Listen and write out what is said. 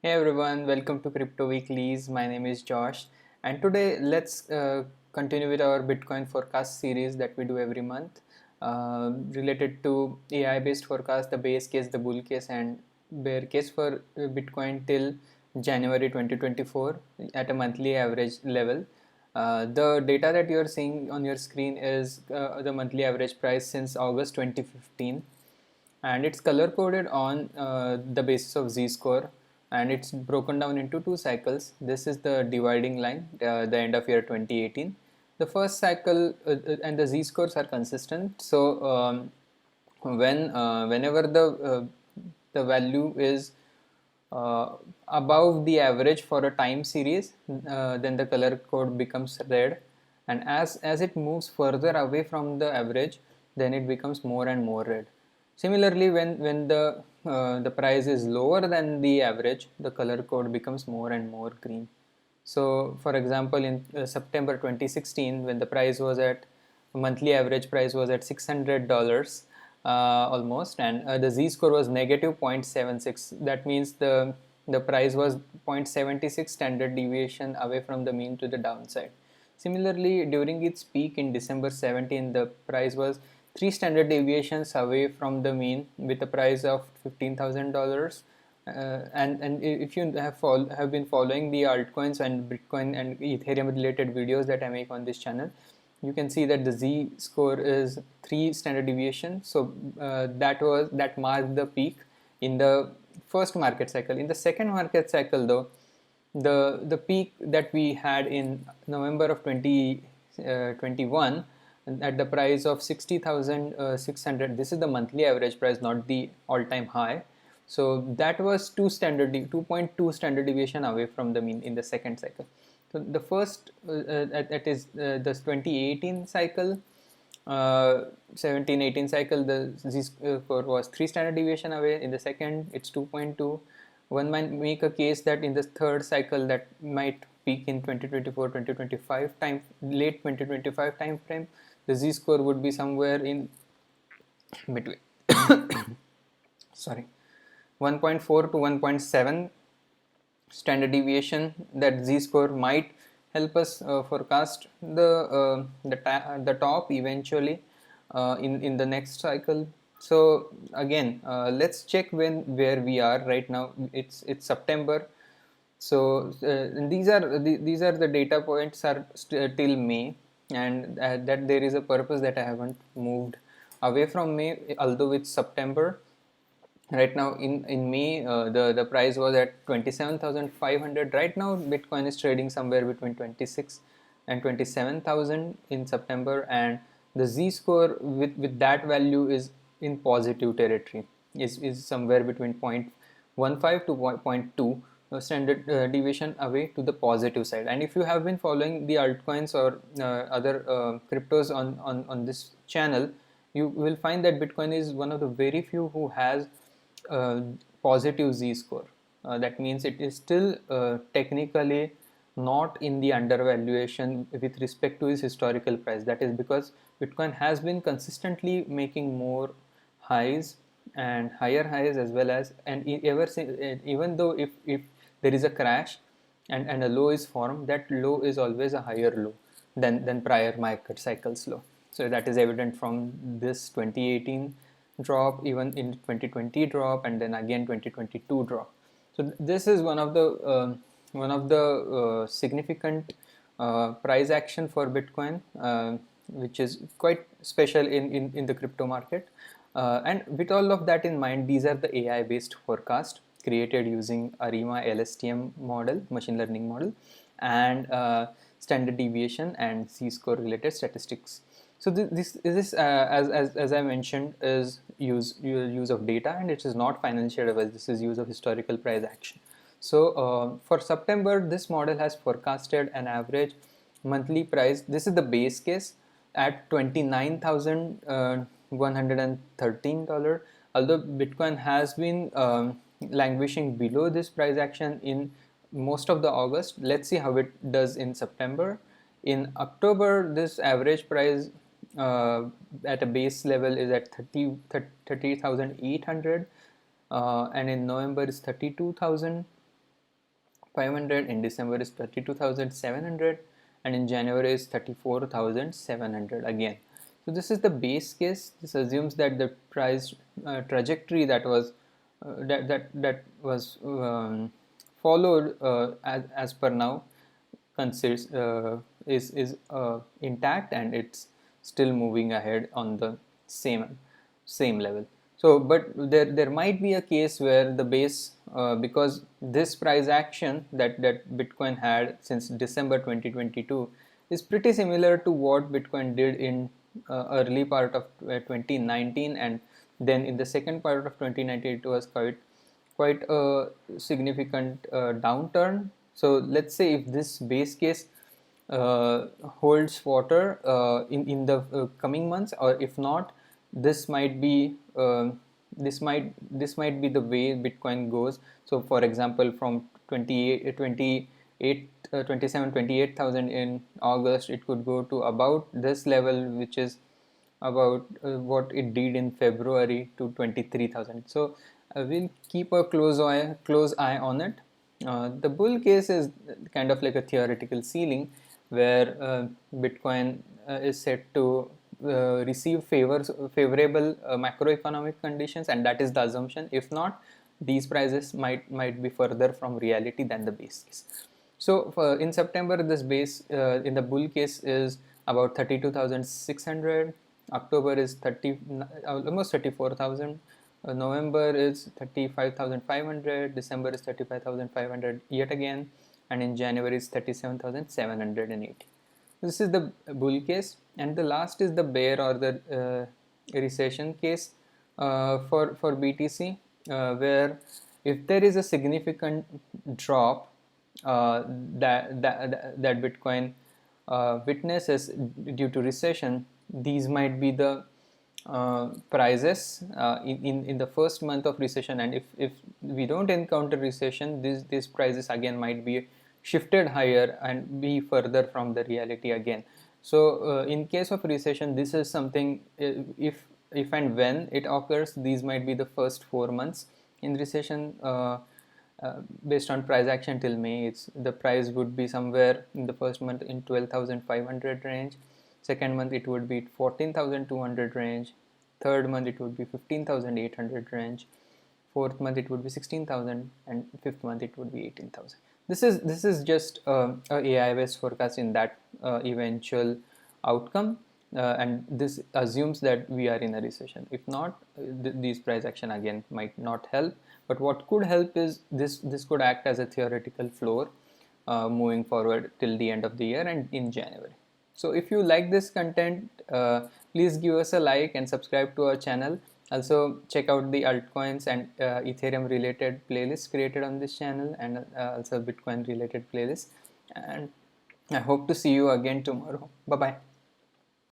Hey everyone, welcome to Crypto Weeklies. My name is Josh, and today let's continue with our Bitcoin forecast series that we do every month, related to AI-based forecast, the base case, the bull case, and bear case for Bitcoin till January 2024 at a monthly average level. The data that you are seeing on your screen is the monthly average price since August 2015, and it's color coded on the basis of z-score, and it's broken down into two cycles. This is the dividing line, the end of year 2018. The first cycle, and the z-scores are consistent, so whenever the value is above the average for a time series, then the color code becomes red, and as it moves further away from the average, then it becomes more and more red. Similarly, when the price is lower than the average, the color code becomes more and more green. So, for example, in September 2016, when the price was at monthly average price was at $600 almost, and the z-score was negative 0.76. That means the price was 0.76 standard deviation away from the mean to the downside. Similarly, during its peak in December 17, the price was 3 standard deviations away from the mean with a price of $15,000. And if you have been following the altcoins and Bitcoin and Ethereum related videos that I make on this channel, you can see that the z score is 3 standard deviation. So that marked the peak in the first market cycle. In the second market cycle, though, the peak that we had in November of 2021 at the price of 60,600. This is the monthly average price, not the all-time high. So that was 2.2 standard deviation away from the mean in the second cycle. So the first, that is the 2018 cycle, 17-18 cycle, the z-score was 3 standard deviation away. In the second, it's 2.2. One might make a case that in the third cycle that might peak in 2024-2025 time, late 2025 time frame, the z-score would be somewhere in between sorry 1.4 to 1.7 standard deviation. That z-score might help us forecast the top eventually in the next cycle. So again, let's check where we are right now. It's September. So these are the data points are till May, and that there is a purpose that I haven't moved away from May, although it's September. Right now in May, the price was at 27,500. Right now Bitcoin is trading somewhere between 26 and 27,000 in September, and the z-score with that value is in positive territory, is somewhere between 0.15 to 0.2 standard deviation away to the positive side. And if you have been following the altcoins or other cryptos on this channel, you will find that Bitcoin is one of the very few who has positive z-score. That means it is still technically not in the undervaluation with respect to its historical price. That is because Bitcoin has been consistently making more highs and higher highs, as well as, and even though if there is a crash and a low is formed, that low is always a higher low than prior market cycles low. So that is evident from this 2018 drop, even in 2020 drop, and then again 2022 drop. So this is one of the significant price action for Bitcoin, which is quite special in the crypto market. And with all of that in mind, these are the AI based forecast created using ARIMA LSTM model, machine learning model, and standard deviation and z-score related statistics. So this as I mentioned, is use of data, and it is not financial advice. This is use of historical price action. So for September, this model has forecasted an average monthly price. This is the base case at $29,113. Although Bitcoin has been languishing below this price action in most of the August, let's see how it does in September. In October, this average price at a base level is at 30,800, and in November is 32,000. 500, in December is 32,700, and in January is 34,700 again. So this is the base case. This assumes that the price trajectory that was followed as per now considers is intact, and it's still moving ahead on the same level. So, but there might be a case where the base, because this price action that Bitcoin had since December 2022 is pretty similar to what Bitcoin did in early part of 2019, and then in the second part of 2019 it was quite a significant downturn. So let's say if this base case holds water in the coming months, or if not, this might be the way Bitcoin goes. So for example, from 28,000 in August, it could go to about this level, which is about what it did in February, to 23,000. So we'll keep a close eye on it. The bull case is kind of like a theoretical ceiling, where Bitcoin is set to receive favorable macroeconomic conditions, and that is the assumption. If not, these prices might be further from reality than the base case. So in September, this base in the bull case is about 32,600. October is almost 34,000. November is 35,500. December is 35,500 yet again, and in January is 37,780. This is the bull case, and the last is the bear or the recession case for BTC, where if there is a significant drop that Bitcoin witnesses due to recession, these might be the prices in the first month of recession, and if we don't encounter recession, these prices again might be shifted higher and be further from the reality again. So in case of recession, this is something, if and when it occurs, these might be the first 4 months in recession. Based on price action till May, the price would be somewhere in the first month in 12,500 range. Second month it would be 14,200 range. Third month it would be 15,800 range. Fourth month it would be 16,000, and fifth month it would be 18,000. This is just a AI based forecast in that eventual outcome, and this assumes that we are in a recession. If not, these price action again might not help. But what could help is this could act as a theoretical floor moving forward till the end of the year and in January. So if you like this content, please give us a like and subscribe to our channel. Also check out the altcoins and Ethereum related playlists created on this channel, and also Bitcoin related playlists. And I hope to see you again tomorrow. Bye bye.